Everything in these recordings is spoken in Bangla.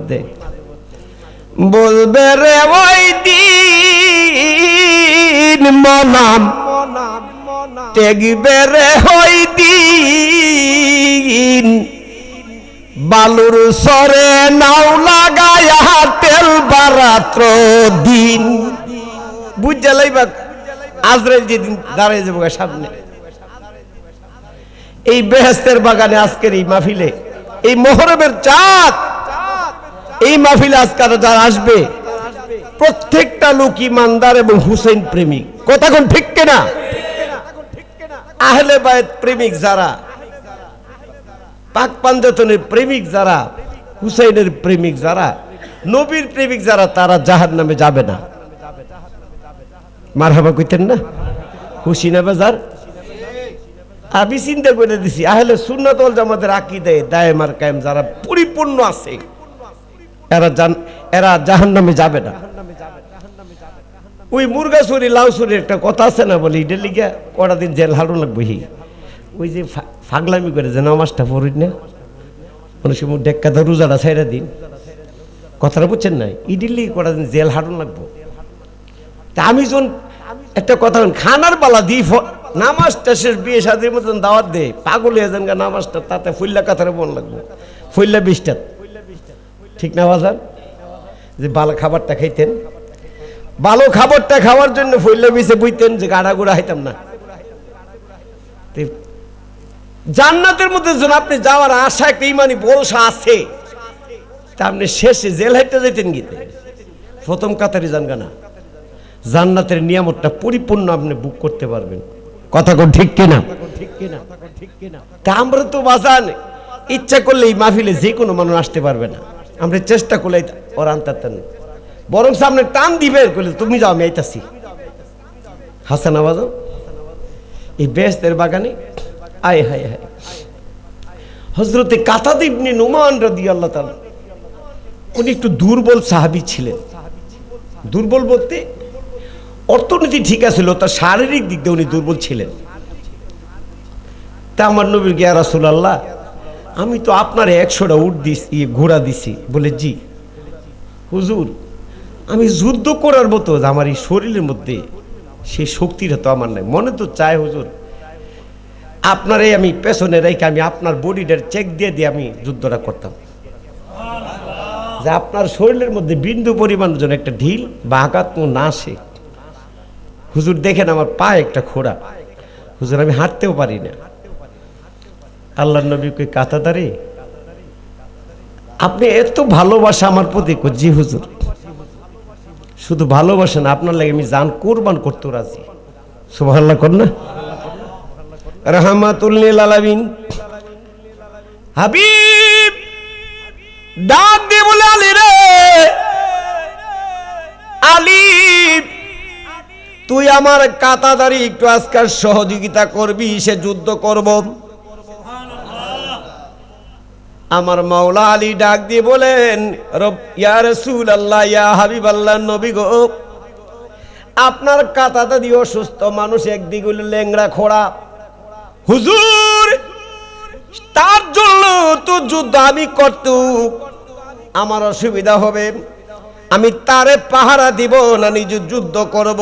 মধ্যে বলবে রে ওই দিন মনাম তেগবে রে ওই দিন বালুর সরে নাও লাগায়া তেল বারাত্র দিন বুঝতে লাইবা আজরাইল যেদিন দাঁড়িয়ে যাবো সামনে এই বেহেশতের বাগানে আজকের এই মাহফিলে এই মোহরমের চাঁদ এই মাহফিলে আজকাল যারা আসবে প্রত্যেকটা লোক ইমানদার এবং হুসেন প্রেমিক কথা কোন ঠিক কিনা আহলে বায়ত প্রেমিক যারা পাক পাঞ্জাতনের প্রেমিক যারা হুসাইনের প্রেমিক যারা নবীর প্রেমিক যারা তারা জাহান্নামে যাবে না মারহাবা কইতেন না খুশি না বাজার আমি চিন্তা করে দিছি আহলে সুন্নাত ওয়াল জামাতের আকীদায়ে দায়েম আর কায়েম যারা পরিপূর্ণ আছে এরা জাহান্নামে যাবে না ওই মুরগাছড়ি লাউছড়ি একটা কথা আছে না বলি এটা লিগা কটা দিন জেল হারুন লাগবে ওই যে ফাগলামি করে যে নামাজটা পড়ি না অনেক সময় ডেক্কা দা রোজাটা ছাইরা দিন কথাটা বুঝছেন না ইডিলি কটা দিন জেল হারুন লাগবো তা আমি যখন একটা কথা খানার পালা দিই নামাজটা শেষ বিয়ে শাদীর মতন দাওয়াত দে পাগল হয়ে যান নামাজটা তাতে ফুল্লা কাতারে মন লাগবো ফুল্লা 20টা ঠিক না বাজার যে ভালো খাবারটা খাইতেন ভালো খাবারটা খাওয়ার জন্য ফুল্লা বিছে বুঝতেন যে গাড়া গুড়া খাইতাম না জান্নাতের মধ্যে যখন আপনি যাওয়ার আশা একটা ইমানি ভরসা আছে তা আপনি শেষে জেল হাইতে যেতেন গিতে প্রথম কাতারে যান না জান্নাতের নিয়ামতটা পরিপূর্ণ আপনি বুক করতে পারবেন কথা কোন ঠিক কিনা তা আমরা তো বাজান ইচ্ছা করলে এই মাহফিলে যে কোনো মানুষ আসতে পারবে না আমরা চেষ্টা করলে ওর আনতেন বরং সামনে টান দিবে বলে তুমি যাও আমি আইতাছি হাসান আওয়াজ এই বেহেশতের বাগানে আয় হায় হায় হযরতে কাতাদ ইবনে নুমান রাদিয়াল্লাহু তাআলা উনি একটু দুর্বল সাহাবী ছিলেন দুর্বল বলতে অর্থনীতি ঠিক আছিল তার শারীরিক দিক দিয়ে উনি দুর্বল ছিলেন তা আমার নবীর ইয়া রাসূলুল্লাহ আমি তো আপনার 100টা উট দিছি ঘোড়া দিছি বলে জি হুজুর আমি যুদ্ধ করার মতো আমার এই শরীরের মধ্যে সেই শক্তিটা তো আমার নাই মনে তো চায় হুজুর আপনারে আমি পেছনে রেখে আমি আপনার বডিটার চেক দিয়ে আমি যুদ্ধটা করতাম যে আপনার শরীরের মধ্যে বিন্দু পরিমাণ যেন একটা ঢিল বা আঘাত না আসে হুজুর দেখেন আমার পায়ে একটা খোড়া হুজুর আমি হাঁটতেও পারি না আল্লাহর নবী কই কাতাদারে আপনি এত ভালোবাসা আমার প্রতি জি হুজুর শুধু ভালোবাসা না আপনার লাগে আমি জান কুরবান করতে রাজি সুবহানাল্লাহ কর না রাহমাতুল লিল আলামিন হাবিব ডাক দিয়ে বলে আলী রে আলী তুই আমার কাতাদারি একটু আজকাল সহযোগিতা করবি সে যুদ্ধ করব আমার মাওলা আলী ডাক দিয়ে বলেন রব ইয়া রাসূলুল্লাহ ইয়া হাবিবাল্লাহ নবী গো আপনার কাতাদারি অসুস্থ মানুষ একদিকে হলো ল্যাংড়া খোড়া হুজুর তার জন্য তো যুদ্ধ আমি করতে আমার অসুবিধা হবে আমি তারে পাহারা দিব না নিজে যুদ্ধ করব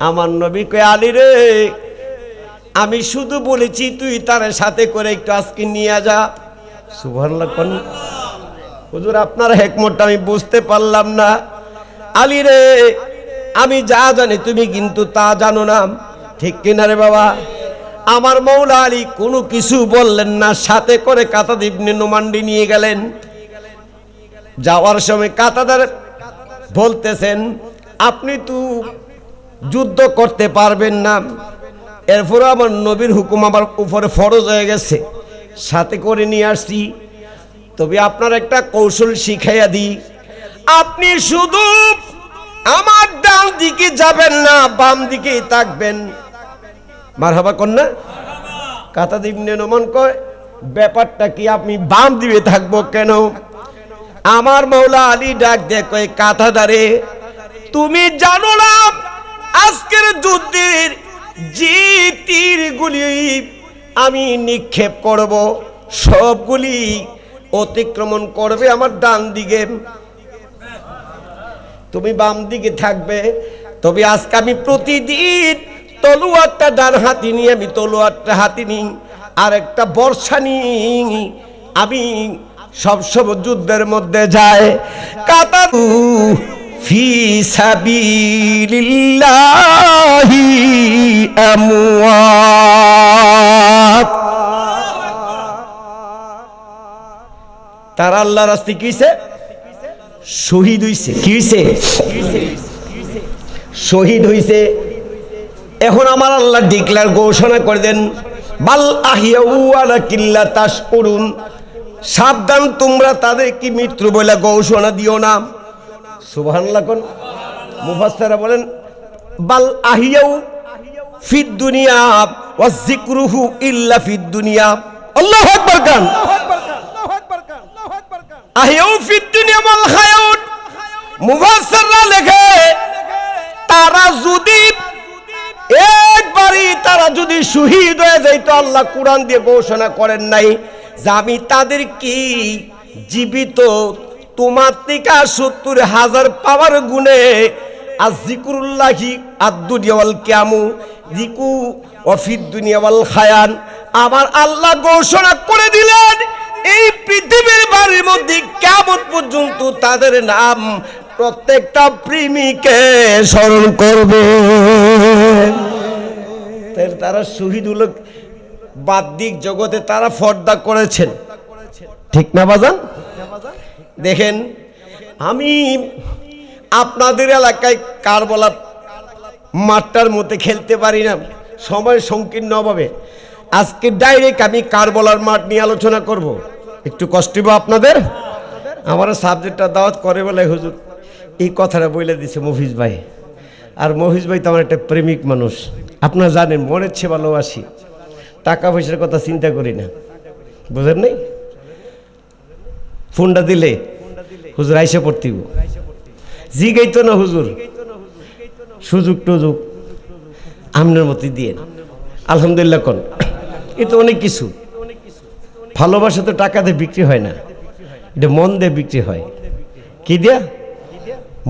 আমার নবী কয় আলী রে আমি শুধু বলেছি তুই তার সাথে করে একটু আজকে নিয়ে যা সুবহানাল্লাহ কোন হুজুর আপনার হিকমতটা আমি বুঝতে পারলাম না আলী রে আমি যা জানি তুমি কিন্তু তা জানো না ঠিক কিনা রে বাবা আমার মাওলা আলী কোনো কিছু বললেন না সাথে করে কাতাদ ইবনে নুমানকে নিয়ে গেলেন যাওয়ার সময় কাতাদার বলতেছেন আপনি তো যুদ্ধ করতে পারবেন না এরপর আমার নবীর হুকুম আমার উপরে ফরজ হয়ে গেছে সাথে করে নিয়ে আসছি তবে আপনার একটা কৌশল শিখাইয়া দিই আপনি শুধু আমার ডান দিকে যাবেন না বাম দিকে থাকবেন মারহাবা কন্যা কাতাদ ইবনে নুমান কয় ব্যাপারটা কি আপনি বাম দিকে থাকবো কেন আমার মাওলা আলী ডাক দিয়ে কয় কাতাদারে তুমি জানো না আজকের যুদ্ধের যে তীরগুলি আমি নিক্ষেপ করব সবগুলি অতিক্রমণ করবে আমার ডান দিকে, তুমি বাম দিকে থাকবে। তবে আজকে আমি প্রতিদিন তলোয়ারটা ডান হাতে নিয়ে, আমি তলোয়ারটা হাতে নিই, আর একটা বর্ষা নিই, আমি সব যুদ্ধের মধ্যে যায়। কাতাতু ফি সাবিলিল্লাহি আমওয়াত। তারা আল্লাহর রাস্তায় কি হইছে? শহীদ হইছে। কি হইছে? শহীদ হইছে। এখন আমার আল্লাহ ডিক্লেয়ার ঘোষণা করে দেন, বাল আহিয়াউ ওয়ালাকিন লা তাশউরুন, সাবধান তোমরা তাদের কি মৃত্যু বলে ঘোষণা দিও না। সুবহানাল্লাহ কোন মুফাসসিররা বলেন বাল আহিয়াউ ফিদ দুনিয়া ওয়া যিকরুহু ইল্লা ফিদ দুনিয়া। আল্লাহু আকবার কান, আহিয়াউ ফিদ দুনিয়া ওয়াল হায়াত। মুফাসসিররা লেখে তারা যদি একবারই তারা যদি শহীদ হয়ে যাইত, আল্লাহ কোরআন দিয়ে ঘোষণা করেন নাই যে আমি তাদের কি জীবিত তোমার থেকে ৭০,০০০ পাওয়ার গুণে আজিকুরুল্লাহি আদ-দুনিয়া ওয়াল কিয়ামু যিকু ওয়া ফিদ দুনিয়া ওয়াল খায়ান। আমার আল্লাহ ঘোষণা করে দিলেন এই পৃথিবীর বাড়ির মধ্যে কিয়ামত পর্যন্ত তাদের নাম প্রত্যেকটা প্রেমিকে স্মরণ করবে। তারা শহীদ হলো, বাহ্যিক জগতে তারা পর্দা করেছেন, ঠিক না বাজান? দেখেন আমি আপনাদের এলাকায় কারবালা মাঠটার মধ্যে খেলতে পারি না, সময় সংকীর্ণ অভাবে। আজকে ডাইরেক্ট আমি কারবালার মাঠ নিয়ে আলোচনা করব। একটু কষ্ট হবে আপনাদের। আমার সাবজেক্টটা দাওয়াত করে বলে হুজুর এই কথাটা বলে দিছে মফিজ ভাই। আর মফিজ ভাই তো আমার একটা প্রেমিক মানুষ, আপনারা জানেন, মনের চেয়ে ভালোবাসি, টাকা পয়সার কথা চিন্তা করি না, বুঝেন নাই? ফোনটা দিলে হুজুর আইসা পড়তিব, জিগাইতো না হুজুর, সুযোগ টুযোগ আপনার মতো দিয়ে আলহামদুলিল্লাহ কোন। এ তো অনেক কিছু। ভালোবাসা তো টাকা দিয়ে বিক্রি হয় না, এটা মন দিয়ে বিক্রি হয়। কি দিয়া?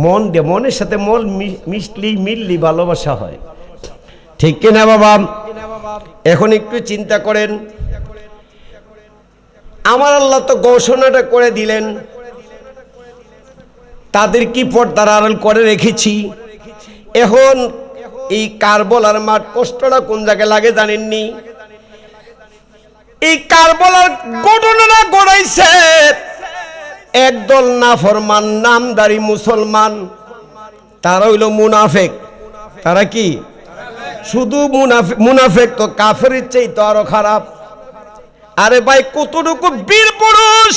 মন দিয়ে। মনের সাথে মন মিললি ভালোবাসা হয়, ঠিক কিনা বাবা? এখন একটু চিন্তা করেন, আমার আল্লাহ তো ঘোষণাটা করে দিলেন, তাদের কি পর্দার আড়াল করে রেখেছি। এখন এই কারবালার মাঠ কষ্টটা কোন জায়গায় লাগে জানেননি? এই কারবালার ঘটনাটা গড়াইছে একদল নাফরমান নামদারি মুসলমান, তারা হইল মুনাফেক। তারা কি? শুধু মুনাফেক তো কাফেরের চেয়ে তো আরো খারাপ। আরে ভাই কতটুকু বীর পুরুষ,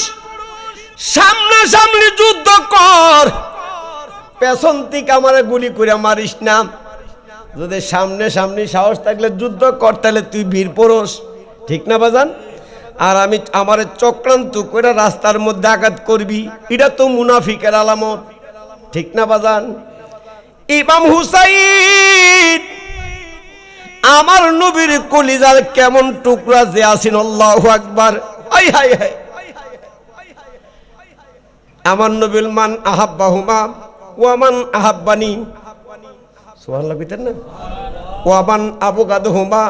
সামনাসামনি যুদ্ধ কর, পেছন থেকে আমারে গুলি করে মারিস না। যদি সামনে সামনে সাহস থাকলে যুদ্ধ কর, তাহলে তুই বীর পুরুষ, ঠিক না বাজান? আর আমি আমারে চক্রান্ত করে রাস্তার মধ্যে আঘাত করবি, এটা তো মুনাফিকের আলামত, ঠিক না বাজান? ইমাম হুসাইন আমার নবীর কলিজার কেমন টুকরা যে আছেন, আল্লাহু আকবার। আই হাই হাই, আমার নবীর মান আহাব্বাহুমা ওয়া মান আহাব্বানি, সুবহানাল্লাহ কইতেন না? ওয়া মান আবগাদহুমা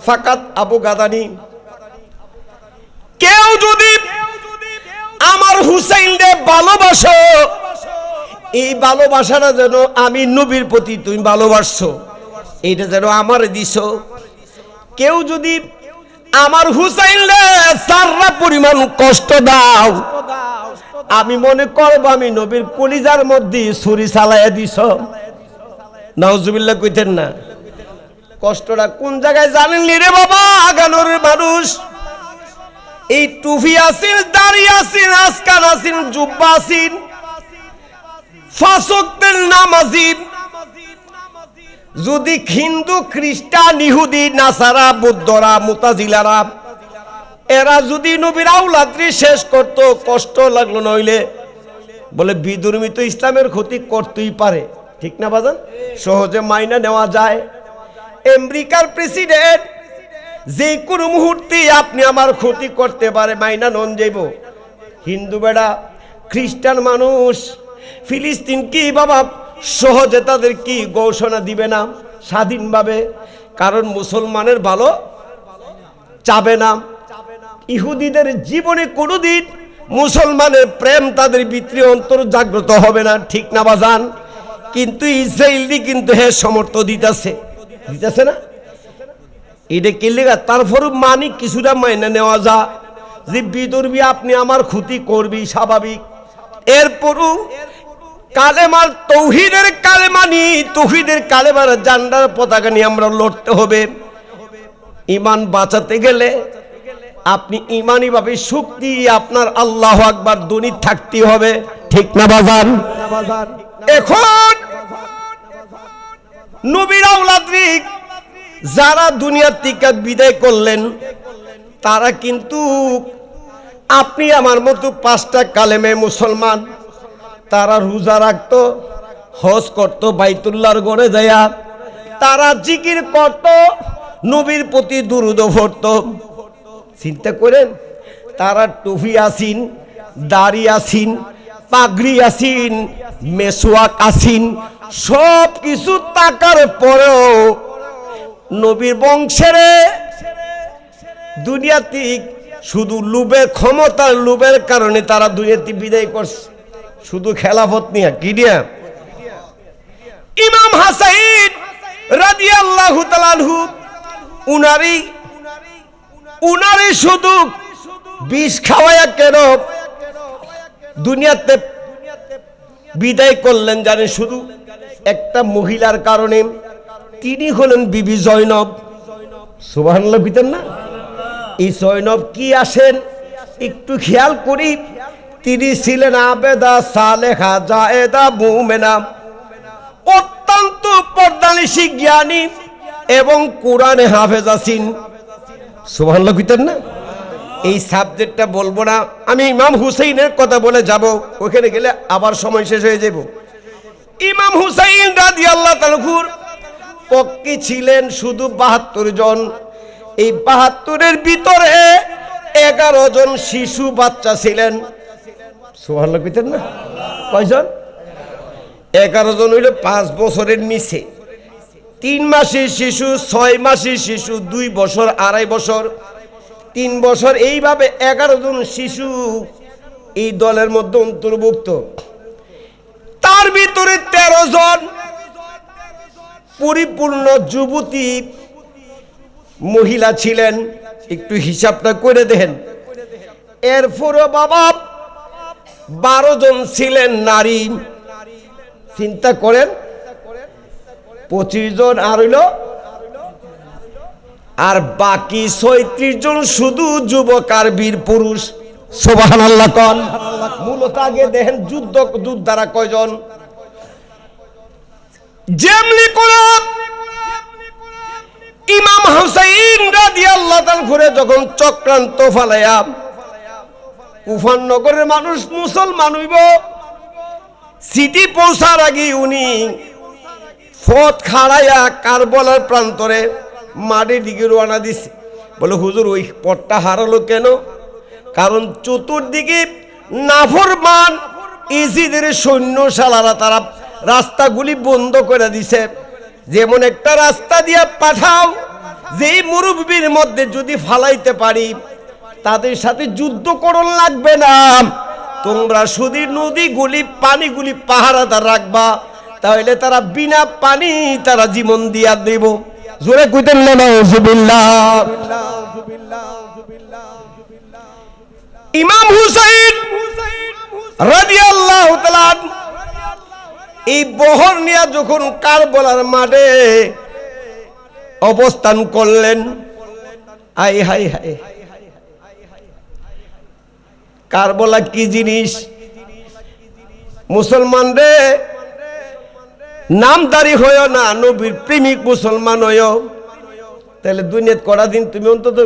ফাকাত আবগাদানি। কেউ যদি আমার হুসাইনকে ভালোবাসো, এই ভালোবাসাটা যেন আমি নবীর প্রতি তুমি ভালোবাসছো, এইটা যেন আমার দিছো। কেউ যদি আমার হুসাইনকে সারা পরিমাণ কষ্ট দাও, আমি মনে করব আমি নবীর কলিজার মধ্যে ছুরি চালাইয়া দিছ। নাউজুবিল্লাহ কইতেন না? কষ্টটা কোন জায়গায় জানেননি রে বাবা? আগানোর মানুষ এই টুপি আসিন, দাড়ি আসিন, আসকান আসিন, জুব্বা আসিন, ফাসক্তের নামাজি, যদি হিন্দু খ্রিস্টান ইহুদি নাসারা বৌদ্ধরা মুতাজিলারা এরা যদি নবীর আওলাদকে শেষ করতো, কষ্ট লাগলো। নইলে বলে বিধর্মী তো ইসলামের ক্ষতি করতেই পারে, ঠিক না বাজান? সহজে মাইনা নেওয়া যায়। আমেরিকার প্রেসিডেন্ট যে কোনো মুহূর্তে আপনি আমার ক্ষতি করতে পারে, মাইনা নন যাইব। হিন্দু বেড়া, খ্রিস্টান মানুষ, ফিলিস্তিন কি বাবা সহজে তাদের কি ঘোষণা দিবে না স্বাধীনভাবে? কারণ মুসলমানের ভালো চাবে না। ইহুদিদের জীবনে কোনোদিন মুসলমানের প্রেম তাদের ভিতরে অন্তর জাগ্রত হবে না, ঠিক না বাজান? কিন্তু ইসরায়েলি কিন্তু হে সমর্থ দিতেছে না, এটা কি লেগা? তারপরও মানি কিছুটা মাইনে নেওয়া যা যে বিদর্বী আপনি আমার ক্ষতি করবি, স্বাভাবিক। এরপরও কালেমার তৌহিদের কালেমানি, তৌহিদের কালেমার জান্ডার পতাকা নিয়ে আমরা লড়তে হবে। ঈমান বাঁচাতে গেলে আপনি ঈমানি ভাবে শক্তি আপনার আল্লাহু আকবার ধ্বনি থাকতে হবে, ঠিক না বাজান? এখন নবীর আওলাদরিক যারা দুনিয়ার থেকে বিদায় করলেন তারা কিন্তু আপনি আমার মতো 5টা কালেমে মুসলমান। তারা রোজা রাখত, হজ করত, বাইতুল্লাহর ঘরে যায়া তারা জিকির করত, নবীর প্রতি দুরূদ পড়ত। চিন্তা করেন, তারা টুপি আসিন, দাড়ি আসিন, পাগড়ি আসিন, মেসওয়াক আসিন, সব কিছু থাকার পরেও নবীর বংশের দুনিয়াতে শুধু লোভের ক্ষমতার লোভের কারণে তারা দুনিয়াতে বিদায় করছে। শুধু খেলাফত নিয়ে কি নিয়ে? ইমাম হাসান রাদিয়াল্লাহু তাআলা আনহু উনারি শুধু বিষ খাওয়ায়া কেন দুনিয়াতে বিদায় করলেন জানেন? শুধু একটা মহিলার কারণে। তিনি হলেন বিবি জয়নব। সুবহানাল্লাহ কইতেন না? এই জয়নব কি আসেন একটু খেয়াল করি। তিনি ছিলেন আবেদা সালেহা জায়েদা মুমিনা, অত্যন্ত পর্দানিশী জ্ঞানী এবং কোরআনে হাফেজ আছেন। সুবহানাল্লাহ কইতেন না? এই সাবজেক্টটা বলবো না, আমি ইমাম হুসাইনের কথা বলে যাব, ওখানে গেলে আবার সময় শেষ হয়ে যাব। ইমাম হুসাইন রাদিয়াল্লাহু তাআলা পক্ষে ছিলেন শুধু 72 জন। এই 72-এর ভিতরে 11 জন শিশু বাচ্চা ছিলেন। সুবহানাল্লাহ কইতেন না? কয়জন? 11 জন হইল 5 বছরের নিচে, 3 মাসের শিশু, 6 মাসের শিশু, 2 বছর, 2.5 বছর, 3 বছর, এইভাবে 11 জন শিশু এই দলের মধ্যে অন্তর্ভুক্ত। তার ভিতরে 13 জন পরিপূর্ণ যুবতী মহিলা ছিলেন। একটু হিসাবটা করে দেখেন। এরপরে বাবা 12 জন ছিলেন নারী। চিন্তা করেন, 25 জন আর হইল, আর বাকি 36 জন শুধু যুবক আর বীর পুরুষ। সুবহানাল্লাহ কোন? মূলত আগে দেখেন যোদ্ধারা কয়জন। যেমনি করে ইমাম হুসাইন রাদিয়াল্লাহু তাআলা ঘুরে যখন চক্রান্ত ফালায়া কুফার নগরের মানুষ মুসলমান হইব, সিটি পৌঁছার আগে উনি ফত খাড়াইয়া কারবালার প্রান্তরে মাটির দিকে রওনা দিছে। বলে হুজুর ওই পথটা হারালো কেন? কারণ চতুর্দিকে নাফরমান ইজিদের সৈন্যশালারা তারা রাস্তাগুলি বন্ধ করে দিছে। যেমন একটা রাস্তা দিয়ে পাঠাও, যেই মুরব্বির মধ্যে যদি ফালাইতে পারি তাদের সাথে যুদ্ধ করণ লাগবে না, তোমরা শুধু নদীগুলি পানিগুলি পাহারাদার রাখবা, তাহলে তারা বিনা পানি তারা জীবন দিয়া দেব। জোরে কইতেন না নাউজুবিল্লাহ। ইমাম হুসাইন রাদিয়াল্লাহু তাআলা এই বহর নিয়ে যখন কারবালার মাঠে অবস্থান করলেন, আই হাই হাই, কারবালা কি জিনিস? মুসলমান রে, নামদারি হইও না, নবীর প্রেমিক মুসলমান হইও, তাহলে দুনিয়াত কটা দিন তুমি অন্তত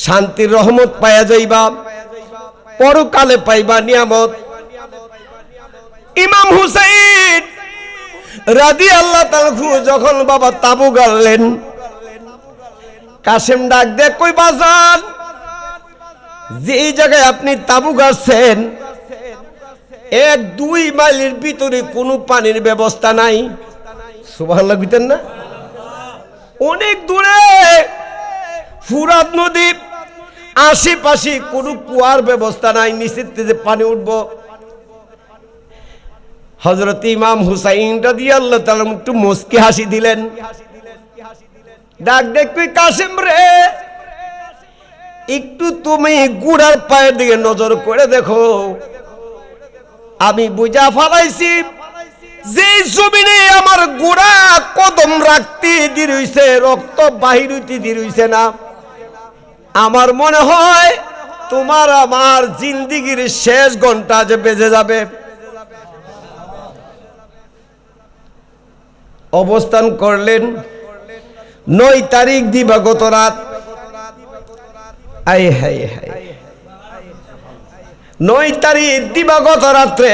শান্তির রহমত পাইয়া যাইবা, পরকালে পাইবা নিয়ামত। ইমাম হুসাইন রাদিয়াল্লাহু তাআলা যখন বাবা তাবু গাড়লেন, কাসেম ডাক দে, কই বাজান যে জায়গায় আপনি তাঁবু গাড়ছেন 1-2 মাইলের ভিতরে কোনো পানির ব্যবস্থা নাই। সুবহানাল্লাহ কইতেন না? অনেক দূরে ফুরাত নদী, আশেপাশে কোনো কুয়ার ব্যবস্থা নাই, নিচের থেকে পানি উঠবো। হযরত ইমাম হুসাইন রাদিয়াল্লাহু তাআলা একটু মুস্কি হাসি দিলেন, ডাক দেখ কই কাসেম রে, একটু তুমি গুড়ার পায়ের দিকে নজর করে দেখো। আমি বুঝা ফালাইছি যে জমিনে আমার গোড়া কদম রাখতে দেরি হইছে, রক্ত বাহির হইতে দেরি হইছে না। আমার মনে হয় তোমার আমার জিন্দেগির শেষ ঘন্টা যে বেজে যাবে। অবস্থান করলেন 9 তারিখ দিবাগত রাত। আয় হায় হায়, 9 তারিখ দিবাগত রাত্রে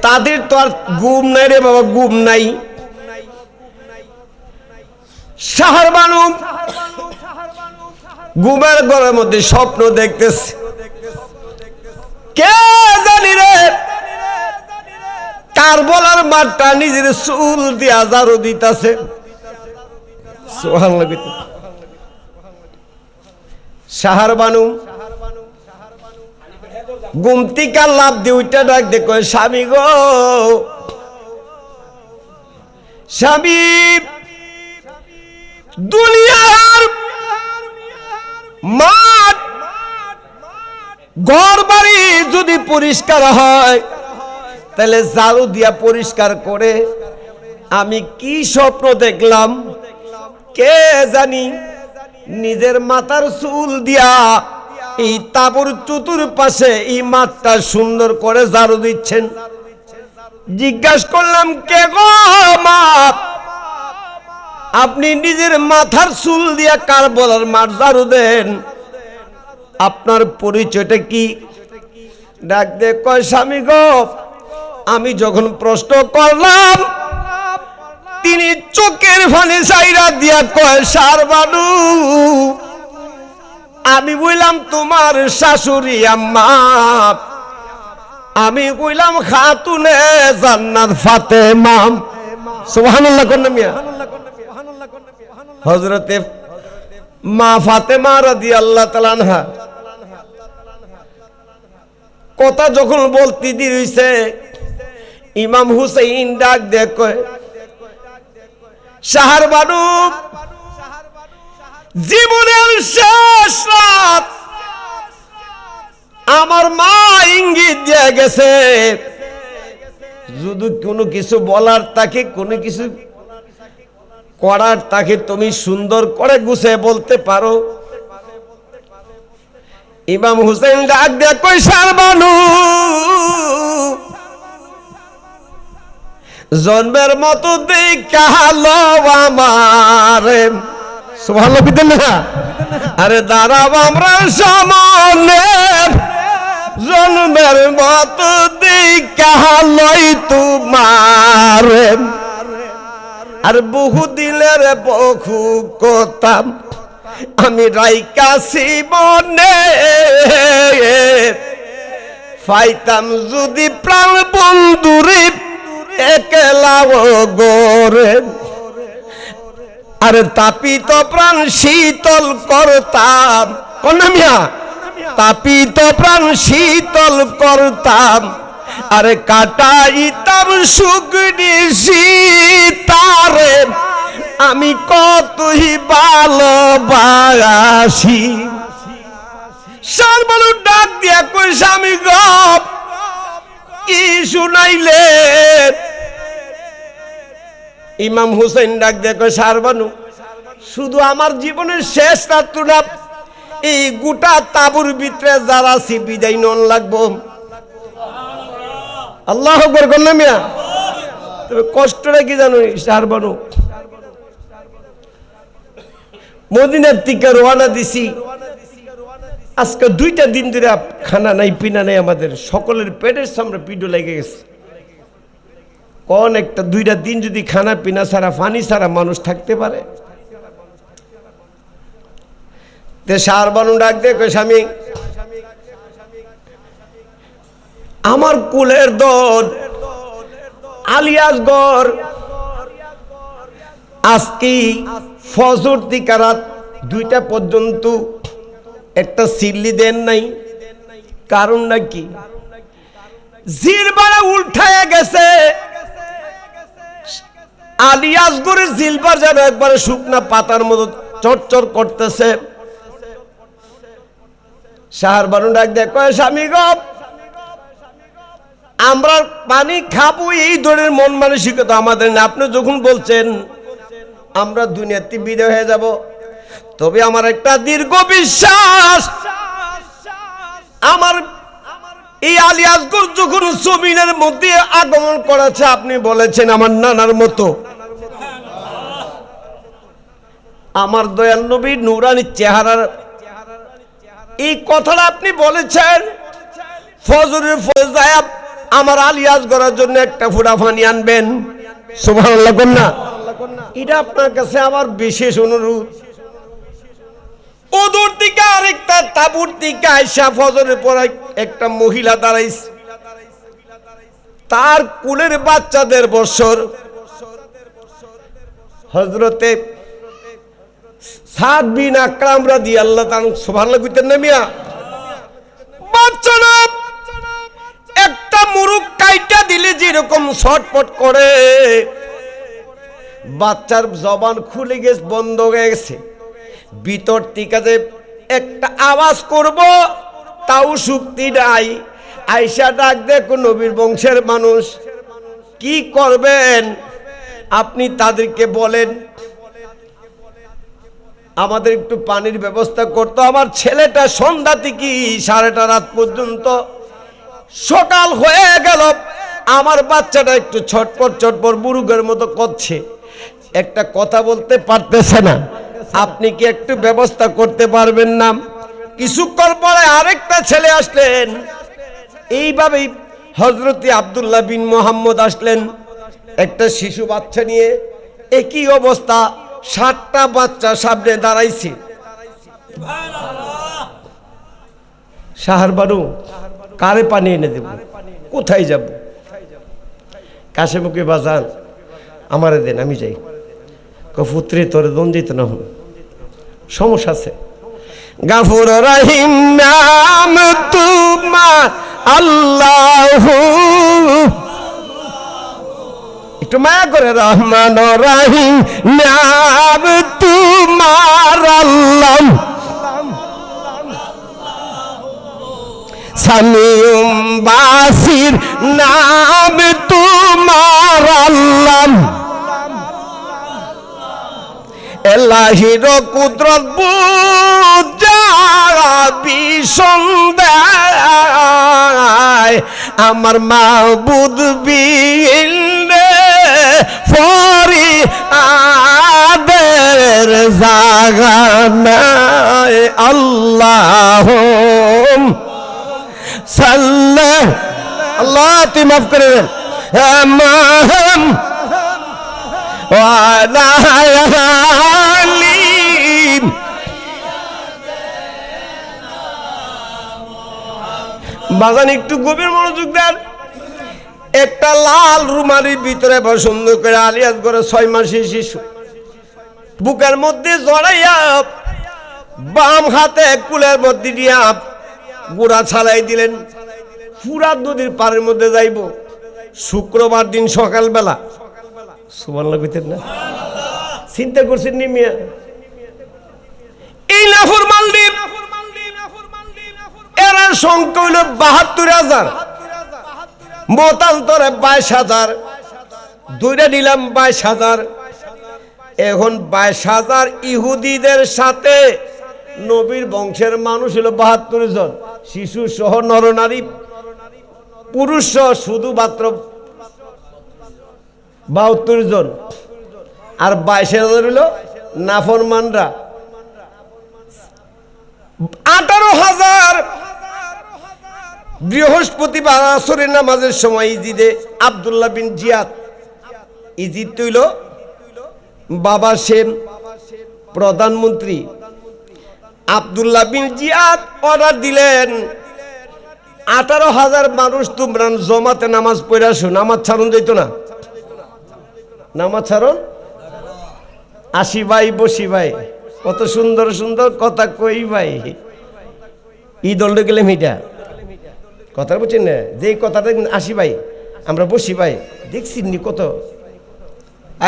তাদের তো আর ঘুম নাই রে বাবা, ঘুম নাই। শাহরবানু ঘুমের ঘরের মধ্যে স্বপ্ন দেখতেছে, কে জানি রে কারবালার মাঠটা নিজের চুল দিয়া ঝাড়ু দিতেছে। সুবহানাল্লাহ। শাহরবানু ঘুম থেকে লাফ দিয়ে উঠে ডাক দে কয়, স্বামী গো স্বামী, দুনিয়ার মাঠ ঘর বাড়ি যদি পরিষ্কার হয় তাহলে ঝাড়ু দিয়া পরিষ্কার করে। আমি কি স্বপ্ন দেখলাম কে জানি, নিজের মাথার চুল দিয়া এই তাঁবুর চতুর্পাশে এই মাঠটা সুন্দর করে ঝাড়ু দিচ্ছেন। জিজ্ঞাসা করলাম, কে গো মা, আপনি নিজের মাথার চুল দিয়া কারবালার মাঠ ঝাড়ু দেন, আপনার পরিচয়টা কি? ডাক দে কয়, স্বামী গো, আমি যখন প্রশ্ন করলাম তিনি চোখের পানি ছাইরা দিয়া কয়, শাহরবানু আমি বললাম তোমার শাশুড়ি আম্মা, আমি বললাম খাতুনে জান্নাত ফাতেমা। সুবহানাল্লাহ কোন মিয়া? হযরতে মা ফাতেমা রাদিয়াল্লাহু তাআলা আনহা কথা যখন বলতে দেরি হইছে, ইমাম হুসাইন ডাক দেখ কয়, শাহরবানু জীবনের শেষ রাত আমার মা ইঙ্গিত দিয়ে গেছে, যদি কোনো কিছু বলার তাকে, কোনো কিছু করার তাকে তুমি সুন্দর করে গুছিয়ে বলতে পারো। ইমাম হুসাইন ডাক দিয়ে কই, শাহরবানু জন্মের মতো দেখালো আমারে। সুবহানাল্লাহ বিদেন না? আরে দাঁড়াও আমরা সামনে, জন্মের মতো দেখালোই তোমারে। আর বহু দিলের বহু কথা আমি রাইকাছি মনে, পাইতাম যদি প্রাণ বন্ধুরে একলা গোরে। আরে তাপিত প্রাণ শীতল করতাম, কন্যা তাপিত প্রাণ শীতল করতাম, আরে কাটাইতাম সুগনি সীতারে, আমি কতই ভালোবাসি। শাহরবানু ডাক দিয়া কই, স্বামী গো কি শুনাইলে? ইমাম হুসাইন ডাক দিয়া কই, শাহরবানু শুধু আমার জীবনের শেষ রাত্রটা এই গোটা তাঁবুর ভিতরে যারা আছি বিদায় নন লাগবো। আল্লাহু আকবার করলাম মিয়া। তবে কষ্টটা কি জানো শাহরবানু, মদিনার থেকে রওনা দিছি, আজকে 2টা দিন ধরে খানা নাই পিনা নাই, আমাদের সকলের পেটের সামনে পিডো লেগে গেছে। কোন একটা 2টা দিন যদি খানা পিনা ছাড়া পানি ছাড়া মানুষ থাকতে পারে? তে শাহরবানু ডাক দিয়ে কই স্বামী, আমার কুলের দল আলিয়াসগড় আজকে ফজর থেকে রাত 2টা পর্যন্ত একটা সিল্লি দেন নাই, কারণ নাকি জিলবারে উল্টায় গেছে। আলিয়াসগড়ের জিলবার যেন একবারে শুকনা পাতার মতো চরচর করতেছে। শাহরবানু ডাক দেয় কয় স্বামী গো, আমরা পানি খাবো এই ধরনের মন মানসিকতা আমাদের না। আপনি যখন বলছেন আমরা দুনিয়াতে বিদায় হয়ে যাব, তবে আমার একটা দীর্ঘ বিশ্বাস, আমার এই আলিয়াসগড় যখন জমিনের মধ্যে আগমন করেছে, আপনি বলেছেন আমার নানার মতো, আমার দয়াল নবীর নূরানি চেহারার এই কথাটা আপনি বলেছেন। ফজরের পরে যায় আমার আলিয়াসগড়ের জন্য একটা ফুটা পানি আনবেন। সুবহানাল্লাহ কন্যা, এটা আপনার কাছে আমার বিশেষ অনুরোধ। ওদূর থেকে আরেকটা তাবুর থেকে আয়সা ফজরের পর একটা মহিলা দাঁড়াইছে, তার কুলের বাচ্চা 1.5 বছর। হযরতে সাদ বিন আকরাম রাদিয়াল্লাহু তাআলা সুবহানাল্লাহ কইতেন না মিয়া, বাচ্চারা একটা মুরুক কাইটা দিলে যেরকম ছটপট করে, বাচ্চার জবান খুলে গেছে, বন্ধ হয়ে গেছে। ভিতর থেকে যে একটা আওয়াজ করব তাও শক্তি নাই। আয়েশা ডাক দেখো নবীর বংশের মানুষ, কি করবেন আপনি তাদেরকে বলেন আমাদের একটু পানির ব্যবস্থা করতো। আমার ছেলেটা সন্ধ্যা থেকে 3:30 রাত পর্যন্ত, সকাল হয়ে গেল, আমার বাচ্চাটা একটু ছটপট ছটপট বুড়ুগের মতো করছে, একটা কথা বলতে পারতেছে না। আপনি কি একটু ব্যবস্থা করতে পারবেন না? কিছুক্ষণ পরে আরেকটা ছেলে আসলেন, এইভাবেই হযরতে আব্দুল্লাহ বিন মুহাম্মদ আসলেন একটা শিশু বাচ্চা নিয়ে। একই অবস্থা, 7টা বাচ্চা সামনে দাঁড়াইছে। শাহরবানু কারে পানি এনে দেব, কোথায় যাব? কাশেমুখে বাজান আমারে দেন, আমি যাই। পুত্রে তোর দ্বন্দ্বিত না হন, সমস্যা আছে। গাফুর রহিম নাম তোমার আল্লাহ, একটু মায়া করে। রহমান রহিম নাম তোমার আল্লাহ, সামিউম বাসির নাম তোমার আল্লাহ, এলাহির কুদরত বুঝাবি সন্ধ্যায়, আমার মাবুদ বিলে ফরি আদের জাগানায়। আল্লাহ সাল্লাহ, আল্লাহ তুই মাফ করে দেন। বাজান একটু গভীর মনোযোগ দেন। একটা লাল রুমালির ভিতরে সুন্দর করে আলিয়াসগড়ে 6 মাসের শিশু বুকের মধ্যে জড়াইয়া, বাম হাতে কুলের মধ্যে দিয়া গুড়া ছালাই দিলেন। ফুরাত নদীর পাড়ের মধ্যে যাইব শুক্রবার দিন সকালবেলা। সুবহানাল্লাহ কইতেন না? চিন্তা করছেন নি মিয়া? এই নাফরমান দ্বীপ, এর সংখ্যা হইল ৭২,০০০, মতান্তরে ২২,০০০, দুইটা নিলাম ২২,০০০। এখন ২২,০০০ ইহুদিদের সাথে নবীর বংশের মানুষ হলো ৭২ জন, শিশু সহ নরনারী পুরুষ সহ শুধুমাত্র ৭২ জন। আর ২২,০০০ হলো নাফরমানরা। ১৮,০০০ বৃহস্পতিবার আসরের নামাজের সময় ইজিদে আব্দুল্লাহ বিন জিয়াদ, ইজিদ হইল বাবা সেম প্রধানমন্ত্রী, আব্দুল্লাহ বিন জিয়াদ অর্ডার দিলেন 18,000 মানুষ তোমরা জমাতে নামাজ পড়ে আসো। নামাজ ছাড়ুন যেত না, নামাজ ছাড়ুন। 80 ভাই বসি ভাই, কত সুন্দর সুন্দর কথা কই ভাই। ঈদ হল গেলে মিটা কথা বুঝছেন না, যে কথাটা 80 ভাই আমরা বসি ভাই দেখছি নি কত।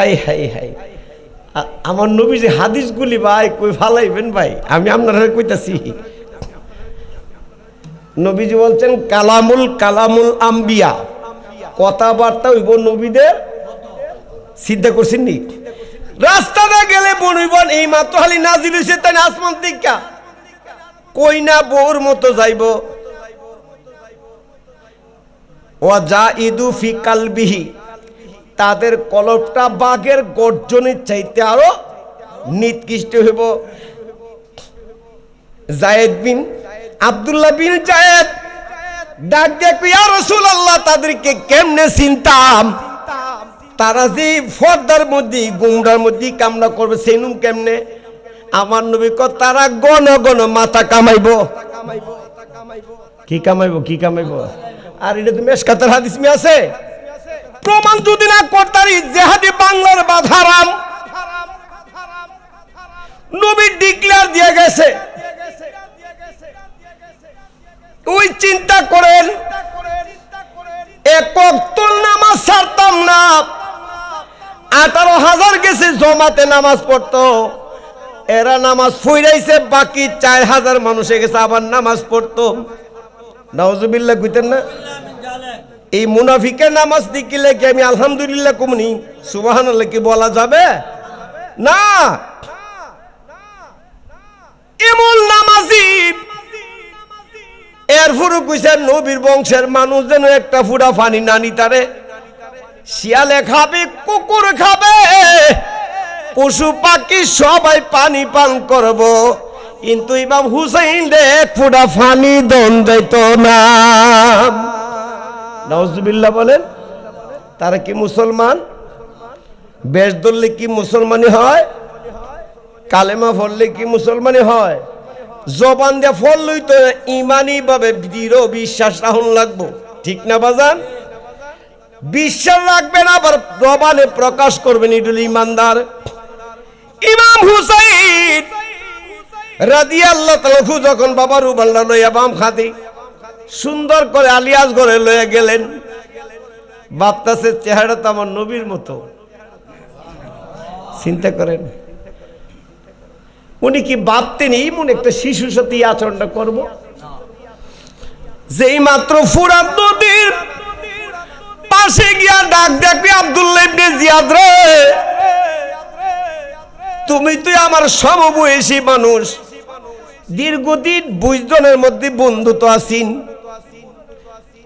আই হাই হাই, আমার নবী যে হাদিসগুলি ভাই কই ফালাইবেন ভাই, আমি আপনারা কইতাছি। নবীজি বলছেন কালামুল আম্বিয়া, কথাবার্তা হইব নবীদের। চিন্তা করছেন নি? রাস্তাটা গেলে বনইবন এই মাত্র খালি নাজিল হইছে তাই আসমান দিকা কই না বউর মতো যাইব। ওয়া জাইদু ফি কালবিহি, তাদের কলবটা বাঘের গর্জনের চাইতে আরো নিকৃষ্ট হইব। আব্দুল্লাহ বিন জায়েদ ডাক দেখো ইয়া রাসূলুল্লাহ, তাদেরকে কেমনে চিনতাম? তারা যে ফর্দার মধ্যে গুমরার মধ্যে কামনা করবে সেইনুম কেমনে? আমার নবী কয় তারা গণ গণ মাথা কামাইব। কি কামাইব? কি কামাইব? আর এটা তো মেশকাতের হাদিস মি আছে। প্রমাণ যদি না করতারি জেহাদি বাংলার বাধারাম নবী ডিক্লেয়ার দিয়ে গেছে। ওই চিন্তা করেন, এক ওয়াক্ত নামাজ ছাড়তাম না, 18,000 গেছে জমাতে নামাজ পড়তো, এরা নামাজ পড়াইছে, বাকি 4,000 মানুষে গেছে আবার নামাজ পড়তো। নাউজুবিল্লাহ কইতেন না? এই মুনাফিকের নামাজ দেখিলে কি আমি আলহামদুলিল্লাহ কমনি সুবহানাল্লাহ কি বলা যাবে না? এমন নামাজি এরপরও কইছে নবীর বংশের মানুষ যেন একটা ফুটা পানি না নিতারে। শিয়ালে খাবে, কুকুর খাবে, পশু পাখি সবাই পানি পান করব, কিন্তু ইমাম হুসাইন এক ফুটা পানি দন যাইত না। নাউজুবিল্লাহ বলেন। তারা কি মুসলমান? বেশ ধরলে কি মুসলমানি হয়? কালেমা পড়লে কি মুসলমানি হয়? জবান দিয়ে ফললই তো ইমানি ভাবে দৃঢ় বিশ্বাস রাখুন লাগবো, ঠিক না বাজান? বিশ্বাস রাখবেন আবার জবানে প্রকাশ করবেন, ইডুল ইমানদার। ইমাম হুসাইন রাদিয়াল্লাহু তাআলা যখন বাবা রুবাল্লাহ লইয়া বাম খাতি সুন্দর করে আলিয়াস ঘরে লইয়া গেলেন, ভাবতাছে চেহারা তো আমার নবীর মতো। চিন্তা করেন, উনি কি ভাবতেন এমন একটা শিশুর সাথে আচরণটা করব? যেই মাত্র ফুরাত নদীর পাশে গিয়া ডাক দেখবি আব্দুল্লাহ ইবনে জিয়াদ রে, তুমি তুই আমার সমবয়সী মানুষ, দীর্ঘদিন 20 জনের মধ্যে বন্ধুত্ব আছেন,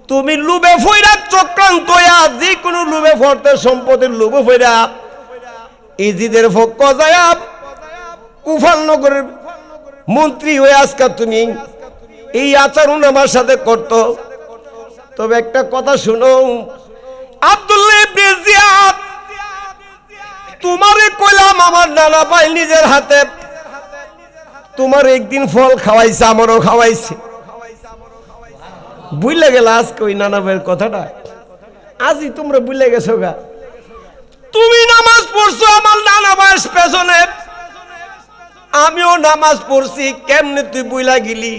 তুমি লুবে ফইরা চক্রান্ত হইয়া যে কোনো লুবে ফরতে সম্পদের লুবে ফইরা ইজিদের পক্ষ যায়া কুফালনগরের মন্ত্রী হয়ে আজকে তুমি এই আচরণ আমার সাথে করতো। তবে একটা কথা শুনো আব্দুল্লাহ ইবনে জিয়াদ, তোমারে কইলাম আমার নানা ভাই নিজের হাতে তোমার একদিন ফল খাওয়াইছে, আমারও খাওয়াইছে। বুঝলে গেল আজকে ওই নানা ভাইয়ের কথাটা, আজই তোমরা বুঝলে গেছো গা। তুমি নামাজ পড়ছো আমার নানা ভাইয়ের পেছনে, আমিও নামাজ পড়ছি, কেমনে তুই বুইলা গেলি?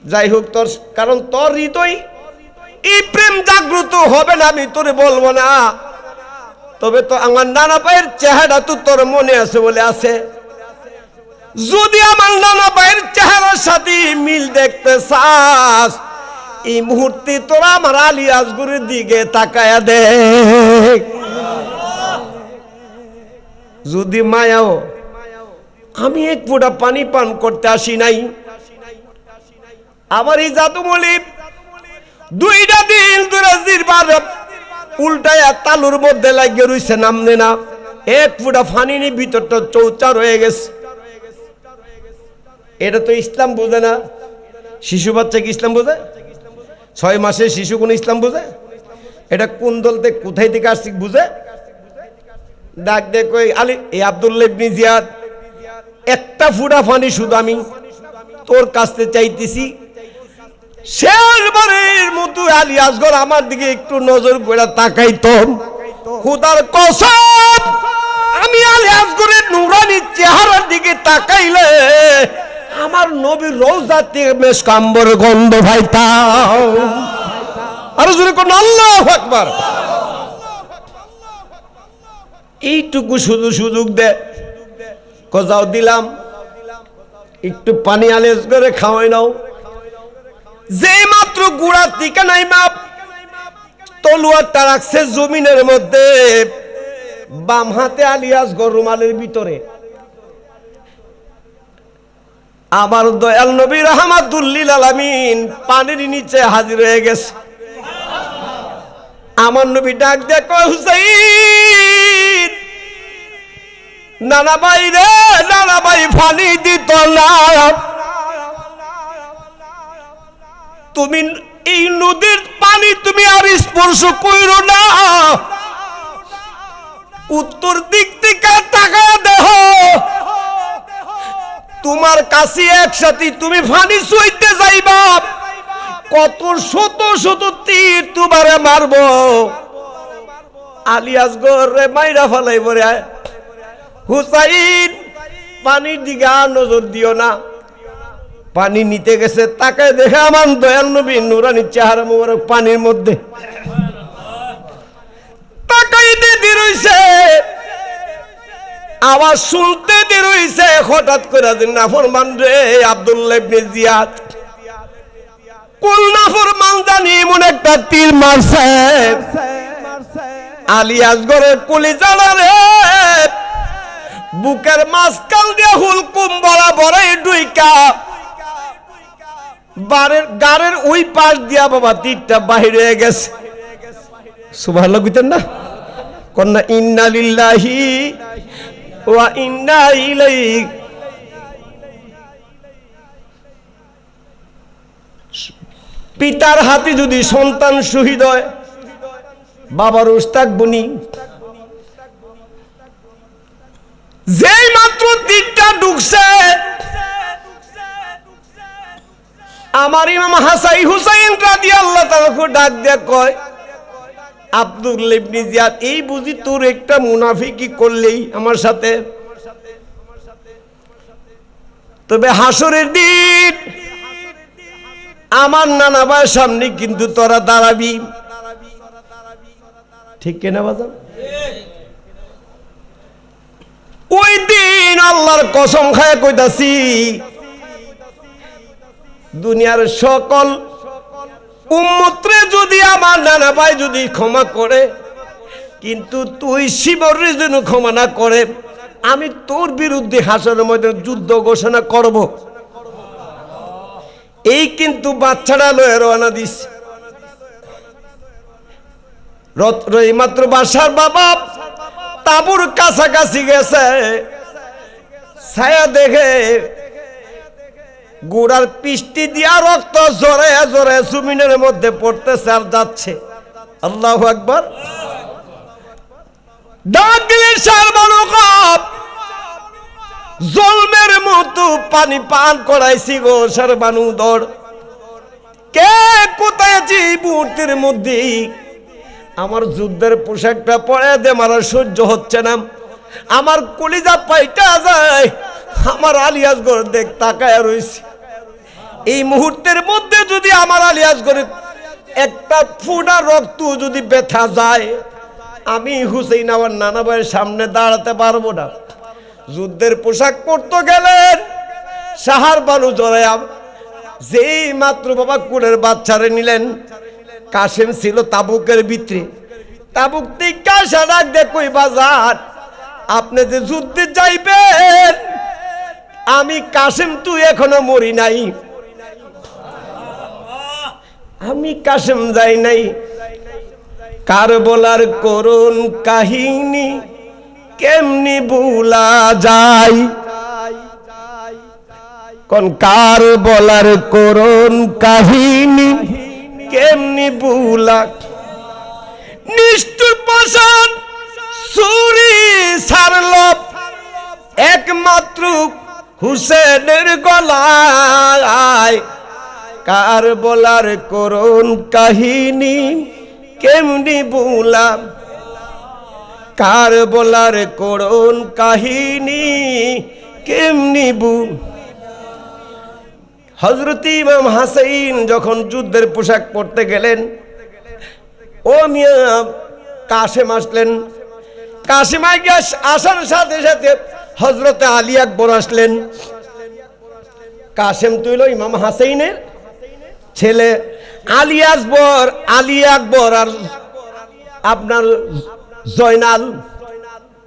যাই হোক, তোর কারণ তোর হৃদয় এই প্রেম জাগ্রত হবে না, আমি তোরে বলবো না। তবে তো আমার নানা ভাইয়ের চেহারা তো তোর মনে আছে বলে আছে। যদি আমার নানা ভাইয়ের চেহারার সাথে মিল দেখতে চাস, এই মুহূর্তে তোরা আমার আলী আসগরের দিকে তাকায়া দেখ। যদি মায়াও, আমি এক ফোঁটা পানি পান করতে আসি নাই। আমার এই জাদুমলি 2টা দিন ধরে জিরবার উল্টায়া তালুর মধ্যে লাগিয়ে রইছে, নামনে না, এক ফোঁটা পানি নি, ভিতরটা চৌচার হয়ে গেছে। এটা তো ইসলাম বোঝে না। শিশু বাচ্চা কি ইসলাম বোঝে? 6 মাসের শিশু কোন ইসলাম বোঝে? এটা কোন দলতে কোথায় থেকে আসছে বুঝে? ডাক দে কই আলী, এই আব্দুল্লাহ ইবনে জিয়াদ একটা ফুটা পানি শুধু আমি তোর কাছে চাইতেছি। শেষবারের মতো আলী আসগর আমার দিকে একটু নজর করে তাকাইতো। খোদার কসম, আমি আলী আসগরের নুরানি চেহারার দিকে তাকাইলে আমার নবীর রওজা থেকে মেশক আম্বর গন্ধ পাইতাম। আর জোরে কোন আল্লাহু আকবার। এইটুকু শুধু সুযোগ দে, কজাও দিলাম, একটু পানি আলেজ করে খাওয়াই নাও। যে মাত্র গুড়ার টিকা নাই মাপ, তলোয়ারটা রাখছে জমিনের মধ্যে, বাম হাতে আলী আসগর রুমালের ভিতরে। আমার দয়াল নবী রাহমাতুল লিল আলামিন পানির নিচে হাজির হয়ে গেছে। আমার নবী ডাক দিয়ে কয়, হুসাইন, নানা ভাই রে, নানা ভাই পানি দিত না, তুমি এই নদীর পানি তুমি আর স্পর্শ কইরো না, উত্তর দিক থেকে তাকায় দেখো, তোমার কাছে একসাথে তুমি পানি চইতে যাইবা, কত শত শত তীর তোমারে মারবো, আলী আসগর রে মাইরা ফেলাই পরে। হুসাইন, পানির দিকে আর নজর দিও না। পানি নিতে গেছে, তাকায় দেখে আমার দয়াল নবী নুরানি চেহারা মোবারক পানির মধ্যে তাকাইতে দিরইছে, আওয়াজ শুনতে দিরইছে। হঠাৎ করে দিন নাফরমান রে আব্দুল্লাহ ইবনে জিয়াদ, কোন নাফরমান জানি এমন একটা তীর মারছে আলী আসগরের কলিজাটা রে, বুকের মাঝখান দিয়ে হুলকুম বরাবরই ডুইকা গাড়ের ওই পাশ দিয়া বাবা তীরটা বাহির হয়ে গেছে। সুবহানাল্লাহ কইতেন না? কন্যা ইন্না লিল্লাহি ওয়া ইন্না ইলাইহি। পিতার হাতে যদি সন্তান শহীদ হয়, বাবার রোষ থাকবনি। যেই মাত্র তীরটা ঢুকছে, আমার ইমাম হাসান হুসাইন রাদিয়াল্লাহু তাআলা ডাক দিয়ে কয়, আব্দুল্লাহ ইবনে জিয়াদ, এই বুঝি তোর একটা মুনাফিকি করলেই আমার সাথে? তবে হাসরের দিন আমার নানা ভাইয়ের সামনে কিন্তু তোরা দাঁড়াবি, ঠিক কিনা বাজান? ওই দিন আল্লাহর কসম খায় কইতাছি, দুনিয়ার সকল উম্মতরে যদি আমার নানা ভাই যদি ক্ষমা করে, কিন্তু তুই শিবরের জন্য ক্ষমা না করে, আমি তোর বিরুদ্ধে হাসরের মধ্যে যুদ্ধ ঘোষণা করব। এই কিন্তু বাচ্চাটা লয়ে রওনা দিস। মাত্র বাসার বাবা তাবুর কাছাকাছি গেছে, ছায়া দেখে গোড়ার পিষ্টি দিয়া রক্ত জোরে জোরে জমিনের মধ্যে পড়তেছে আর যাচ্ছে। আল্লাহু আকবার। ডাক দিলেন শারবানু কাপ, জলমের মতো পানি পান করাইছি গো শারবানু দর। কে কোথায় আছি এই মুহূর্তের মধ্যে? আমার যুদ্ধের পোশাকটা পরে দে, আমার সহ্য হচ্ছে না, আমার কলিজা পাইটা যায়। আমার আলী আসগর দেখ তাকায় রইছে। এই মুহূর্তের মধ্যে যদি আমার আলী আসগরের একটা ফোঁটা রক্ত যদি ব্যথা যায়, আমি হুসাইন আমার নানা ভাইয়ের সামনে দাঁড়াতে পারবো না। যুদ্ধের পোশাক পরতে গেলেন শাহরবানু জরায়া, যেই মাত্র বাবা কুলের বাচ্চারে নিলেন। কাসেম ছিল তাবুকের ভিতরে, তাবুক থেকে ডাক দে কই বাজার, আপনি যে যুদ্ধে যাইবেন, আমি কাসেম তুই এখনো মরি নাই, আমি কাসেম যাই নাই। কারবালার করুণ কাহিনী কেমনি ভুলা যায়, কোন কারবালার করুণ কাহিনী কেমনি ভুলা। নিষ্ঠুর পাষাণ ছুরি ছাড়ল একমাত্র হুসেনের গলায় কার বলার করুণ কাহিনী কেমনি বুলাম, কার বলার করুণ কাহিনী কেমনি বুল। হযরত ইমাম হাসাইন যখন যুদ্ধের পোশাক পরতে গেলেন, ও মিয়া কাশেম আসলেন। কাশেম আসার সাথে সাথে হযরতে আলী আকবর আসলেন। কাশেম তুইল ইমাম হাসাইনের ছেলে, আলী আকবর আর আপনার জয়নাল,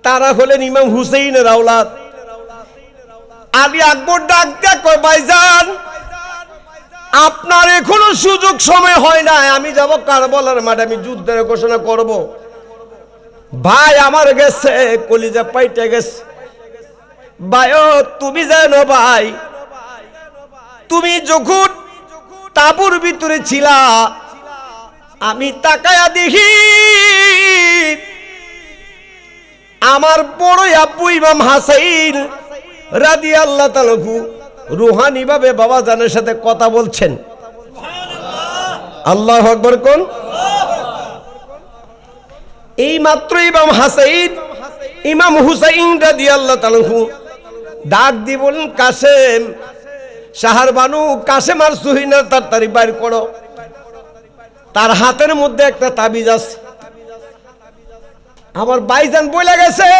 তারা হলেন ইমাম হুসেইনের আওলাদ। আলী আকবর ডাক দেয়া কয়, ভাইজান আপনার এখনো সুযোগ সময় হয় না, আমি যাব কারবালার মাঠে, আমি যুদ্ধের ঘোষণা করব। ভাই আমার গেছে কলিজা পাইটে গেছে। ভাই তুমি জানো ভাই, তুমি যখন তাঁবুর ভিতরে ছিলা, আমি তাকায়া দেখি আমার বড় আব্বু ইমাম হাসাইন রাদিয়াল্লাহু তাআলা রুহানি ভাবে বাবা জানের সাথে কথা বলছেন। আল্লাহু আকবার কোন। এই মাত্র ইমাম হুসাইন রাদিয়াল্লাহু তাআলা ডাক দিয়ে বলেন, কাসেম শাহর বানু, কাসেম আর সুহিনার তাড়াতাড়ি বাইর করো। তার হাতের মধ্যে একটা তাবিজ আছে। আমার ভাইজান বলে গেছে,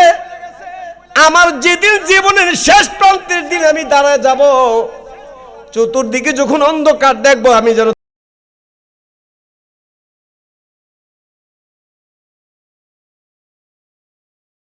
আমার যেদিন জীবনের শেষ প্রান্তের দিন আমি দাঁড়ায় যাব, চতুর্দিকে যখন অন্ধকার দেখবো, আমি যেন